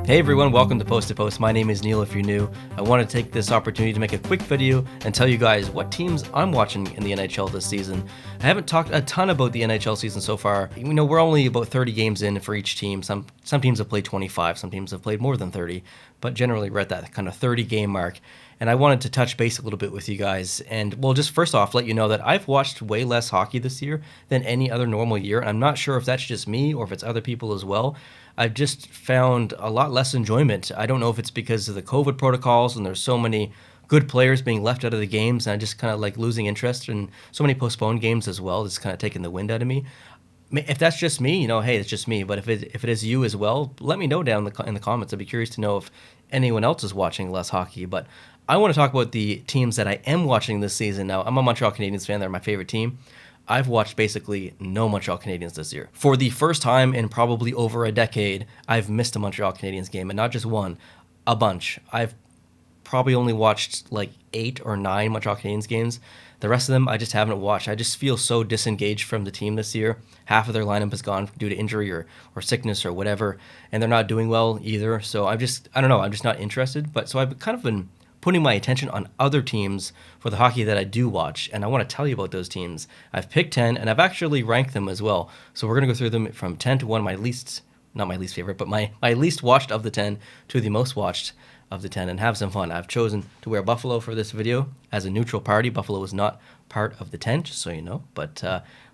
Hey everyone, welcome to Post to Post. My name is Neil if you're new. I want to take this opportunity to make a quick video and tell you guys what teams I'm watching in the NHL this season. I haven't talked a ton about the NHL season so far. You know, we're only about 30 games in for each team. Some teams have played 25, some teams have played more than 30, but generally we're at that kind of 30 game mark. And I wanted to touch base a little bit with you guys. And well, just first off, let you know that I've watched way less hockey this year than any other normal year. And I'm not sure if that's just me or if it's other people as well. I've just found a lot less enjoyment. I don't know if it's because of the COVID protocols and there's so many good players being left out of the games and I just kind of like losing interest in so many postponed games as well. It's kind of taking the wind out of me. If that's just me, you know, hey, it's just me. But if it is you as well, let me know down in the comments. I'd be curious to know if anyone else is watching less hockey. But I want to talk about the teams that I am watching this season. Now, I'm a Montreal Canadiens fan. They're my favorite team. I've watched basically no Montreal Canadiens this year. For the first time in probably over a decade, I've missed a Montreal Canadiens game, and not just one, a bunch. I've probably only watched like 8 or 9 Montreal Canadiens games. The rest of them I just haven't watched. I just feel so disengaged from the team this year. Half of their lineup is gone due to injury or sickness or whatever, and they're not doing well either. So I don't know, I'm just not interested. But so I've kind of been putting my attention on other teams for the hockey that I do watch, and I want to tell you about those teams. I've picked 10, and I've actually ranked them as well. So we're going to go through them from 10 to one of my least, not my least favorite, but my least watched of the 10 to the most watched of the 10 and have some fun. I've chosen to wear Buffalo for this video as a neutral party. Buffalo is not part of the 10, just so you know, but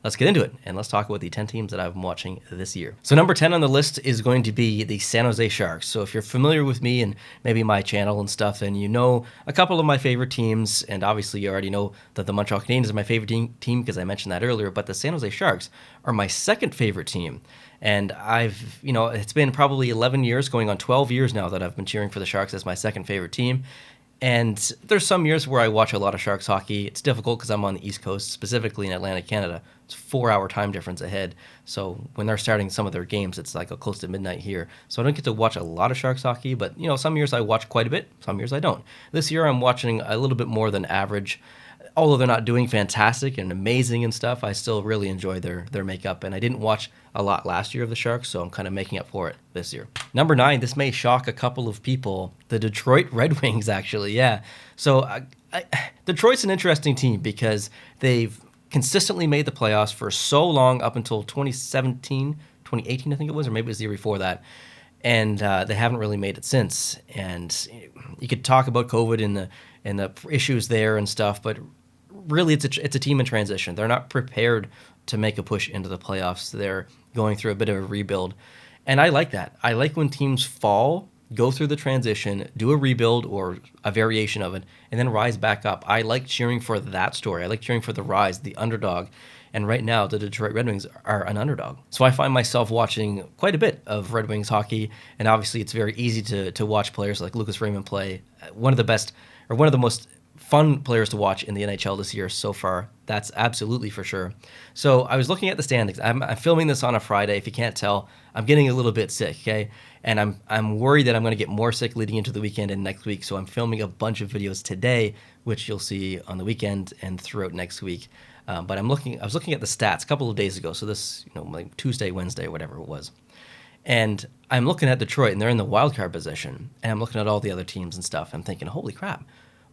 let's get into it and let's talk about the 10 teams that I've been watching this year. So number 10 on the list is going to be the San Jose Sharks. So if you're familiar with me and maybe my channel and stuff, then you know a couple of my favorite teams, and obviously you already know that the Montreal Canadiens are my favorite team because I mentioned that earlier, but the San Jose Sharks are my second favorite team. And it's been probably 11 years, going on 12 years now that I've been cheering for the Sharks as my second favorite team. And there's some years where I watch a lot of Sharks hockey. It's difficult because I'm on the East Coast, specifically in Atlantic Canada. It's a 4-hour time difference ahead. So when they're starting some of their games, it's like close to midnight here. So I don't get to watch a lot of Sharks hockey, but some years I watch quite a bit, some years I don't. This year I'm watching a little bit more than average. Although they're not doing fantastic and amazing and stuff, I still really enjoy their makeup. And I didn't watch a lot last year of the Sharks, so I'm kind of making up for it this year. Number 9, this may shock a couple of people. The Detroit Red Wings, actually, yeah. So Detroit's an interesting team because they've consistently made the playoffs for so long, up until 2017, 2018, I think it was, or maybe it was the year before that. And they haven't really made it since. And you could talk about COVID and the issues there and stuff, but really it's a team in transition. They're not prepared to make a push into the playoffs. They're going through a bit of a rebuild. And I like that. I like when teams fall, go through the transition, do a rebuild or a variation of it, and then rise back up. I like cheering for that story. I like cheering for the rise, the underdog. And right now, the Detroit Red Wings are an underdog. So I find myself watching quite a bit of Red Wings hockey. And obviously, it's very easy to watch players like Lucas Raymond play. One of the most fun players to watch in the NHL this year so far. That's absolutely for sure. So I was looking at the standings. I'm filming this on a Friday. If you can't tell, I'm getting a little bit sick, okay? And I'm worried that I'm going to get more sick leading into the weekend and next week. So I'm filming a bunch of videos today, which you'll see on the weekend and throughout next week. But I was looking at the stats a couple of days ago. So this, like Tuesday, Wednesday, whatever it was. And I'm looking at Detroit, and they're in the wild card position. And I'm looking at all the other teams and stuff. I'm thinking, holy crap.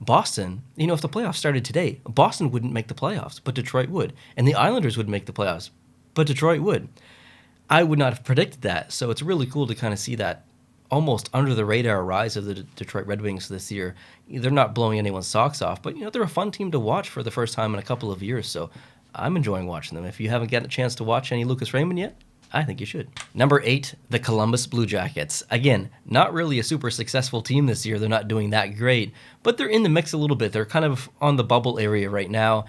Boston, if the playoffs started today, Boston wouldn't make the playoffs, but Detroit would. And the Islanders would make the playoffs, but Detroit would. I would not have predicted that. So it's really cool to kind of see that almost under the radar rise of the Detroit Red Wings this year. They're not blowing anyone's socks off, but they're a fun team to watch for the first time in a couple of years. So I'm enjoying watching them. If you haven't gotten a chance to watch any Lucas Raymond yet, I think you should. Number 8, the Columbus Blue Jackets. Again, not really a super successful team this year. They're not doing that great, but they're in the mix a little bit. They're kind of on the bubble area right now.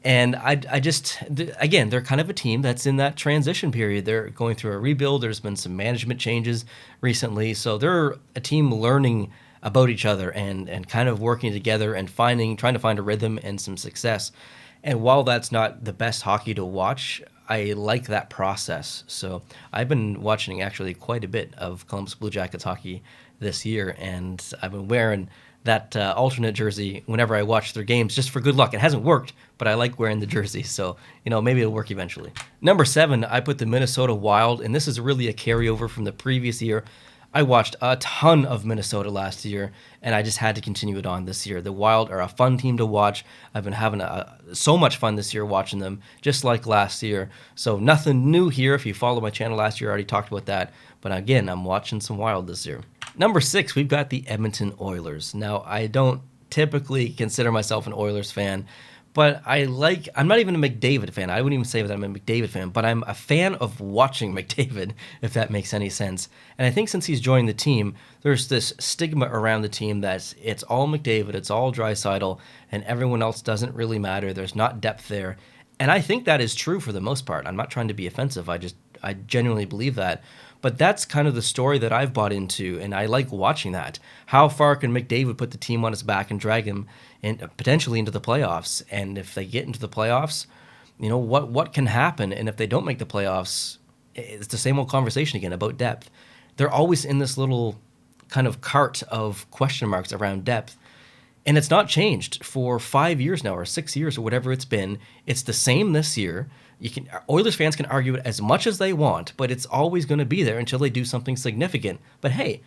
And again, they're kind of a team that's in that transition period. They're going through a rebuild. There's been some management changes recently. So they're a team learning about each other and kind of working together and trying to find a rhythm and some success. And while that's not the best hockey to watch, I like that process. So I've been watching actually quite a bit of Columbus Blue Jackets hockey this year, and I've been wearing that alternate jersey whenever I watch their games just for good luck. It hasn't worked, but I like wearing the jersey, so maybe it'll work eventually. Number 7, I put the Minnesota Wild, and this is really a carryover from the previous year. I watched a ton of Minnesota last year, and I just had to continue it on this year. The Wild are a fun team to watch. I've been having so much fun this year watching them, just like last year. So nothing new here. If you follow my channel last year, I already talked about that. But again, I'm watching some Wild this year. Number 6, we've got the Edmonton Oilers. Now, I don't typically consider myself an Oilers fan, but I'm not even a McDavid fan. I wouldn't even say that I'm a McDavid fan, but I'm a fan of watching McDavid, if that makes any sense. And I think since he's joined the team, there's this stigma around the team that it's all McDavid, it's all Draisaitl, and everyone else doesn't really matter. There's not depth there. And I think that is true for the most part. I'm not trying to be offensive. I genuinely believe that. But that's kind of the story that I've bought into, and I like watching that. How far can McDavid put the team on his back and drag him potentially into the playoffs? And if they get into the playoffs, what can happen? And if they don't make the playoffs, it's the same old conversation again about depth. They're always in this little kind of cart of question marks around depth. And it's not changed for 5 years now or 6 years or whatever it's been. It's the same this year. Oilers fans can argue it as much as they want, but it's always going to be there until they do something significant. But hey,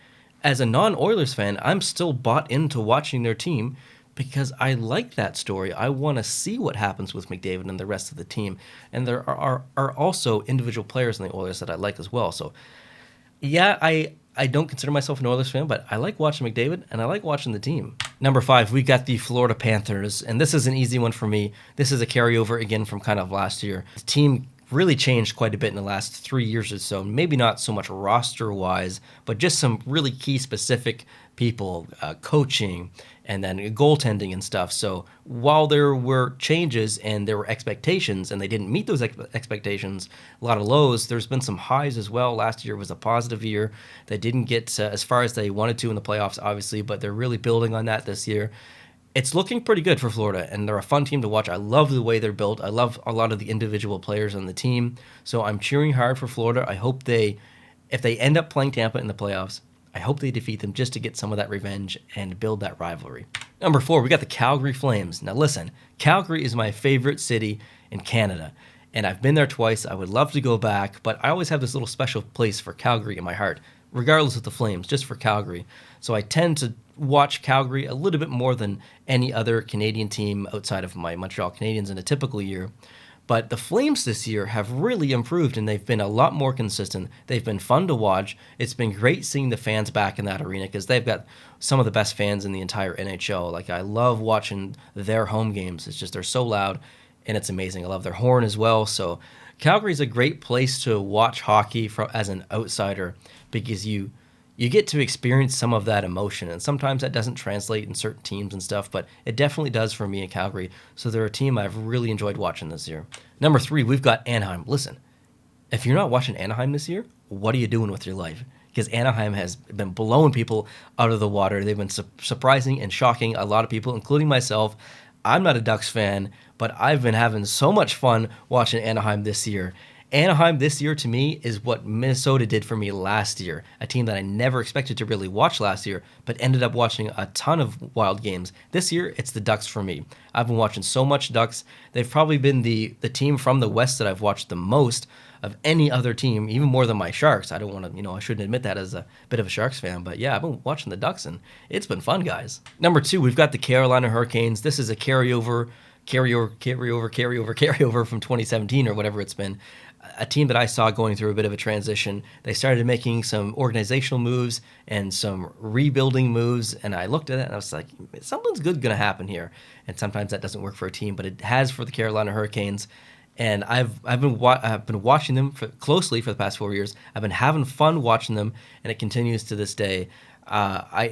as a non-Oilers fan, I'm still bought into watching their team because I like that story. I want to see what happens with McDavid and the rest of the team. And there are also individual players in the Oilers that I like as well. So yeah, I don't consider myself an Oilers fan, but I like watching McDavid, and I like watching the team. Number 5, we got the Florida Panthers, and this is an easy one for me. This is a carryover again from kind of last year. The team really changed quite a bit in the last 3 years or so. Maybe not so much roster-wise, but just some really key specific people, coaching, and then goaltending and stuff. So while there were changes and there were expectations and they didn't meet those expectations, a lot of lows, there's been some highs as well. Last year was a positive year. They didn't get as far as they wanted to in the playoffs, obviously, but they're really building on that this year. It's looking pretty good for Florida, and they're a fun team to watch. I love the way they're built. I love a lot of the individual players on the team. So I'm cheering hard for Florida. I hope if they end up playing Tampa in the playoffs, I hope they defeat them just to get some of that revenge and build that rivalry. Number 4, we got the Calgary Flames. Now listen, Calgary is my favorite city in Canada, and I've been there twice. I would love to go back, but I always have this little special place for Calgary in my heart, regardless of the Flames, just for Calgary. So I tend to watch Calgary a little bit more than any other Canadian team outside of my Montreal Canadiens in a typical year. But the Flames this year have really improved, and they've been a lot more consistent. They've been fun to watch. It's been great seeing the fans back in that arena because they've got some of the best fans in the entire NHL. Like, I love watching their home games. It's just they're so loud, and it's amazing. I love their horn as well. So Calgary's a great place to watch hockey as an outsider because you get to experience some of that emotion, and sometimes that doesn't translate in certain teams and stuff, but it definitely does for me in Calgary. So they're a team I've really enjoyed watching this year. Number 3, we've got Anaheim. Listen, if you're not watching Anaheim this year, what are you doing with your life? Because Anaheim has been blowing people out of the water. They've been surprising and shocking a lot of people, including myself. I'm not a Ducks fan, but I've been having so much fun watching Anaheim this year. Anaheim this year, to me, is what Minnesota did for me last year, a team that I never expected to really watch last year, but ended up watching a ton of Wild games. This year, it's the Ducks for me. I've been watching so much Ducks. They've probably been the team from the West that I've watched the most of any other team, even more than my Sharks. I don't want to, I shouldn't admit that as a bit of a Sharks fan, but yeah, I've been watching the Ducks, and it's been fun, guys. Number 2, we've got the Carolina Hurricanes. This is a carryover from 2017 or whatever it's been. A team that I saw going through a bit of a transition. They started making some organizational moves and some rebuilding moves, and I looked at it and I was like, something's good going to happen here. And sometimes that doesn't work for a team, but it has for the Carolina Hurricanes. And I've been watching them closely for the past 4 years. I've been having fun watching them, and it continues to this day.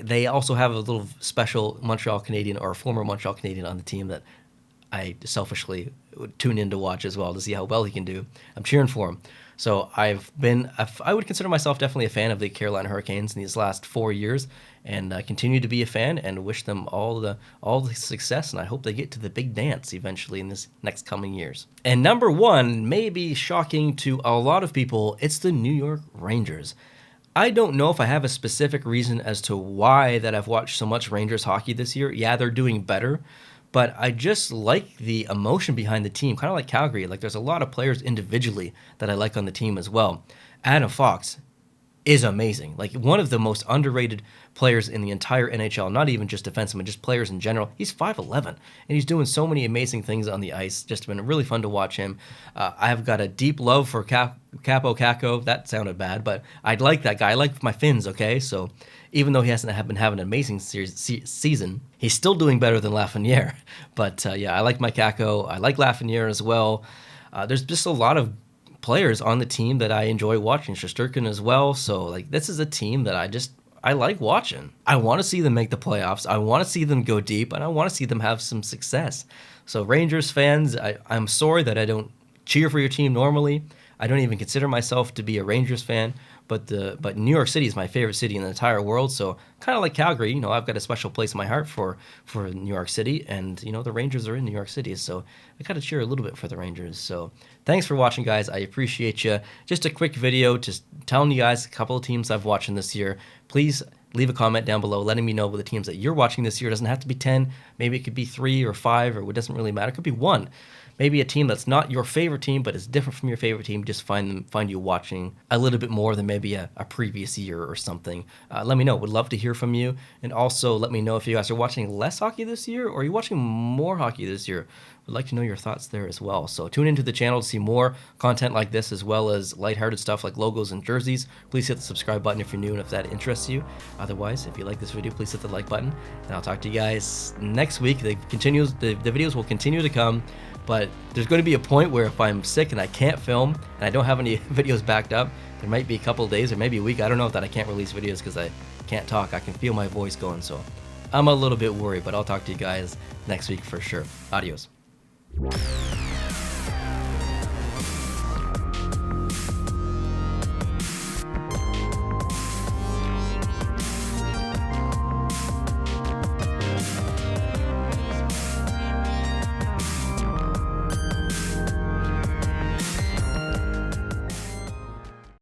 They also have a little special Montreal Canadian or former Montreal Canadian on the team that I selfishly would tune in to watch as well to see how well he can do. I'm cheering for him. So I would consider myself definitely a fan of the Carolina Hurricanes in these last 4 years, and I continue to be a fan and wish them all the success, and I hope they get to the big dance eventually in this next coming years. And number 1, may be shocking to a lot of people, it's the New York Rangers. I don't know if I have a specific reason as to why that I've watched so much Rangers hockey this year. Yeah, they're doing better, but I just like the emotion behind the team, kind of like Calgary. Like, there's a lot of players individually that I like on the team as well. Adam Fox is amazing. Like one of the most underrated players in the entire NHL, not even just defensemen, just players in general. He's 5'11", and he's doing so many amazing things on the ice. Just been really fun to watch him. I've got a deep love for Capo Kakko. That sounded bad, but I like that guy. I like my Finns, okay? So even though he hasn't been having an amazing season, he's still doing better than Lafreniere. But yeah, I like my Kakko. I like Lafreniere as well. There's just a lot of players on the team that I enjoy watching, Shesterkin as well. So like this is a team that I like watching. I want to see them make the playoffs. I want to see them go deep, and I want to see them have some success. So Rangers fans, I'm sorry that I don't cheer for your team normally. I don't even consider myself to be a Rangers fan, but New York City is my favorite city in the entire world. So kind of like Calgary, you know, I've got a special place in my heart for New York City, and you know the Rangers are in New York City, so I got to cheer a little bit for the Rangers. So thanks for watching, guys. I appreciate you. Just a quick video, just telling you guys a couple of teams I've watched this year. Please leave a comment down below letting me know what the teams that you're watching this year. It doesn't have to be 10. Maybe it could be 3 or 5, or it doesn't really matter. It could be 1. Maybe a team that's not your favorite team, but is different from your favorite team. Just find you watching a little bit more than maybe a previous year or something. Let me know. Would love to hear from you. And also let me know if you guys are watching less hockey this year, or are you watching more hockey this year? Would like to know your thoughts there as well. So tune into the channel to see more content like this, as well as lighthearted stuff like logos and jerseys. Please hit the subscribe button if you're new and if that interests you. Otherwise, if you like this video, please hit the like button. And I'll talk to you guys next week. The videos will continue to come. But there's going to be a point where if I'm sick and I can't film and I don't have any videos backed up, there might be a couple of days or maybe a week. I don't know that I can't release videos because I can't talk. I can feel my voice going, so I'm a little bit worried, but I'll talk to you guys next week for sure. Adios.